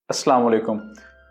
अस्सलाम वालेकुम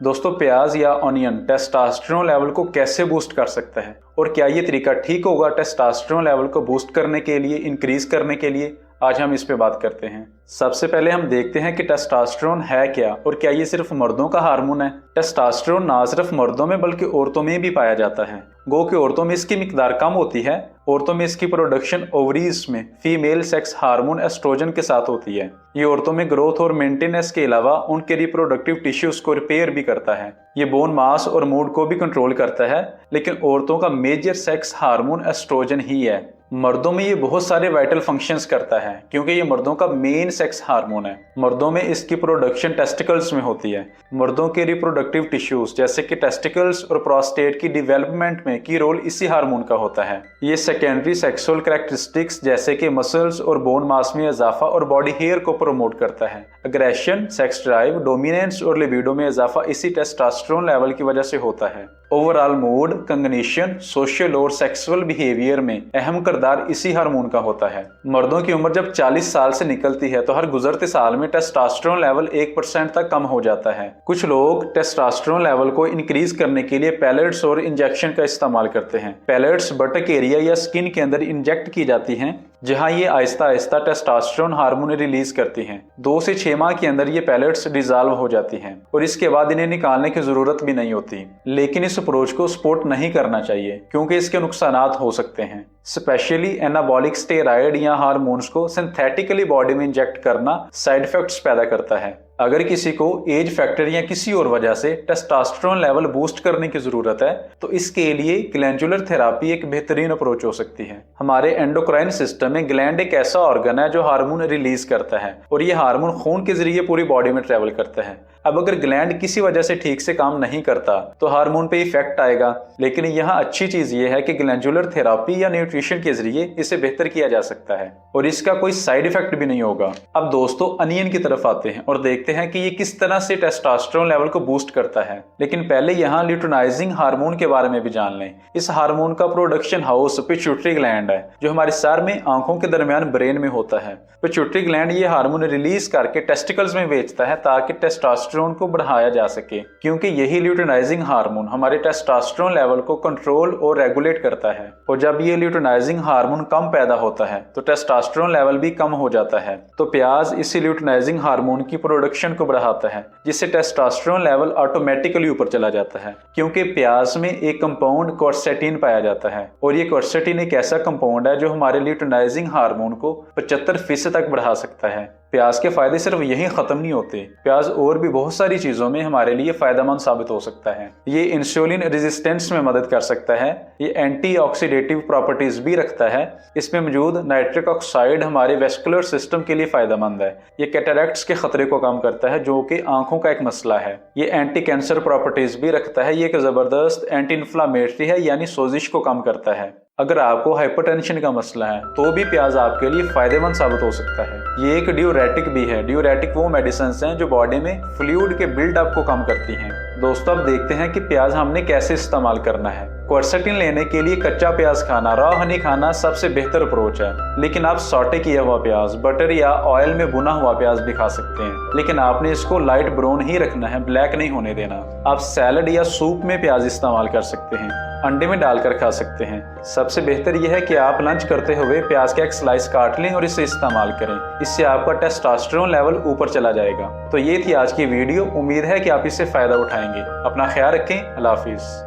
दोस्तों, प्याज या ऑनियन टेस्टोस्टेरोन लेवल को कैसे बूस्ट कर सकता है और क्या ये तरीका ठीक होगा टेस्टोस्टेरोन लेवल को बूस्ट करने के लिए, इंक्रीज करने के लिए? आज हम इस पे बात करते हैं। सबसे पहले हम देखते हैं कि टेस्टोस्टेरोन है क्या और क्या ये सिर्फ मर्दों का हार्मोन है। टेस्टोस्टेरोन ना सिर्फ मर्दों में बल्कि औरतों में भी पाया जाता है। गो कि औरतों में इसकी मिकदार कम होती है। औरतों में इसकी प्रोडक्शन ओवरीज में फीमेल सेक्स हार्मोन एस्ट्रोजन के साथ होती है। ये औरतों में ग्रोथ और मेंटेनेंस के अलावा उनके रिप्रोडक्टिव टिश्यूज को रिपेयर भी करता है। ये बोन मास और मूड को भी कंट्रोल करता है, लेकिन औरतों का मेजर सेक्स हार्मोन एस्ट्रोजन ही है। मर्दों में ये बहुत सारे वाइटल फंक्शंस करता है क्योंकि ये मर्दों का मेन सेक्स हार्मोन है। मर्दों में इसकी प्रोडक्शन टेस्टिकल्स में होती है। मर्दों के रिप्रोडक्टिव टिश्यूज जैसे कि टेस्टिकल्स और प्रोस्टेट की डेवलपमेंट में की रोल इसी हार्मोन का होता है। ये सेकेंडरी सेक्सुअल कैरेक्टरिस्टिक्स जैसे कि मसल्स और बोन मास में इजाफा और बॉडी हेयर को प्रमोट करता है। अग्रेशन, सेक्स ड्राइव, डोमिनेंस और लिबिडो में इजाफा इसी टेस्टोस्टेरोन लेवल की वजह से होता है। ओवरऑल मूड, कॉग्निशन, सोशल और सेक्सुअल बिहेवियर में अहम किरदार इसी हार्मोन का होता है। मर्दों की उम्र जब 40 साल से निकलती है तो हर गुजरते साल में टेस्टोस्टेरोन लेवल 1% तक कम हो जाता है। कुछ लोग टेस्टोस्टेरोन लेवल को इंक्रीज करने के लिए पैलेट्स और इंजेक्शन का इस्तेमाल करते हैं। पैलेट्स बटक एरिया या स्किन के अंदर इंजेक्ट की जाती हैं, जहां ये Aahista Aahista testosterone hormone release करती हैं। 2 से 6 माह के अंदर ये पैलेट्स डिसॉल्व हो जाती हैं और इसके बाद इन्हें निकालने की जरूरत भी नहीं होती। लेकिन इस अप्रोच को सपोर्ट नहीं करना चाहिए क्योंकि इसके नुकसानात हो सकते हैं। स्पेशली एनाबॉलिक स्टेरॉयड या हार्मोन्स को सिंथेटिकली बॉडी में इंजेक्ट करना साइड इफेक्ट्स पैदा करता है। अगर किसी को एज फैक्टर या किसी और वजह से टेस्टोस्टेरोन लेवल बूस्ट करने की जरूरत है तो इसके लिए ग्लैंडुलर थेरापी एक बेहतरीन अप्रोच हो सकती है। हमारे एंडोक्राइन सिस्टम में ग्लैंड एक ऐसा ऑर्गन है जो हार्मोन रिलीज करता है और ये हार्मोन खून के जरिए पूरी बॉडी में ट्रेवल करता है। अब अगर ग्लैंड किसी वजह से ठीक से काम नहीं करता तो हार्मोन पे इफेक्ट आएगा, लेकिन यहाँ अच्छी चीज ये है कि ग्लैंडुलर थेरापी या न्यूट्रिशन के जरिए इसे बेहतर किया जा सकता है और इसका कोई साइड इफेक्ट भी नहीं होगा। अब दोस्तों अनियन की तरफ आते हैं और देखते हैं कि ये किस तरह से टेस्टोस्टेरोन लेवल को बूस्ट करता है। लेकिन पहले यहाँ ल्यूटिनाइजिंग हार्मोन के बारे में भी जान लें। इस हार्मोन का प्रोडक्शन हाउस पिट्यूटरी ग्लैंड है जो हमारे सर में आंखों के दरमियान ब्रेन में होता है। पिट्यूटरी ग्लैंड ये हार्मोन रिलीज करके टेस्टिकल्स में भेजता है ताकि टेस्टोस्टेरोन को बढ़ाया जा सके, क्योंकि यही ल्यूटिनाइजिंग हार्मोन हमारे टेस्टोस्टेरोन लेवल को कंट्रोल और रेगुलेट करता है। और जब ये ल्यूटिनाइजिंग हार्मोन कम पैदा होता है तो टेस्टोस्टेरोन लेवल भी कम हो जाता है। तो प्याज इसी ल्यूटिनाइजिंग हार्मोन की प्रोडक्शन को बढ़ाता है, जिससे टेस्टोस्टेरोन लेवल ऑटोमेटिकली ऊपर चला जाता है। क्योंकि प्याज में एक कंपाउंड क्वर्सेटिन पाया जाता है और ये क्वर्सेटिन एक ऐसा कंपाउंड है जो हमारे ल्यूटिनाइजिंग हार्मोन को 75% तक बढ़ा सकता है। प्याज के फायदे सिर्फ यही खत्म नहीं होते, प्याज और भी बहुत सारी चीजों में हमारे लिए फायदेमंद साबित हो सकता है। ये इंसुलिन रेजिस्टेंस में मदद कर सकता है। ये एंटीऑक्सीडेटिव प्रॉपर्टीज भी रखता है। इसमें मौजूद नाइट्रिक ऑक्साइड हमारे वेस्कुलर सिस्टम के लिए फायदेमंद है। ये कैटरैक्ट्स के खतरे को कम करता है जो कि आंखों का एक मसला है। ये एंटी कैंसर प्रॉपर्टीज भी रखता है। ये एक जबरदस्त एंटी इन्फ्लामेटरी है, यानी सोजिश को कम करता है। अगर आपको हाइपरटेंशन का मसला है तो भी प्याज आपके लिए फायदेमंद साबित हो सकता है। ये एक ड्यूरेटिक भी है। ड्यूरेटिक वो मेडिसिन हैं जो बॉडी में फ्लूइड के बिल्डअप को कम करती हैं। दोस्तों अब देखते हैं कि प्याज हमने कैसे इस्तेमाल करना है। क्वर्सेटिन लेने के लिए कच्चा प्याज खाना, रॉ हनी खाना सबसे बेहतर अप्रोच है। लेकिन आप सॉटे किया हुआ प्याज, बटर या ऑयल में भुना हुआ प्याज भी खा सकते हैं, लेकिन आपने इसको लाइट ब्राउन ही रखना है, ब्लैक नहीं होने देना। आप सैलड या सूप में प्याज इस्तेमाल कर सकते हैं, अंडे में डालकर खा सकते हैं। सबसे बेहतर यह है कि आप लंच करते हुए प्याज का एक स्लाइस काट लें और इसे इस्तेमाल करें। इससे आपका टेस्टोस्टेरोन लेवल ऊपर चला जाएगा। तो ये थी आज की वीडियो। उम्मीद है कि आप इससे फायदा उठाएंगे। अपना ख्याल रखें। अल्लाह हाफिज।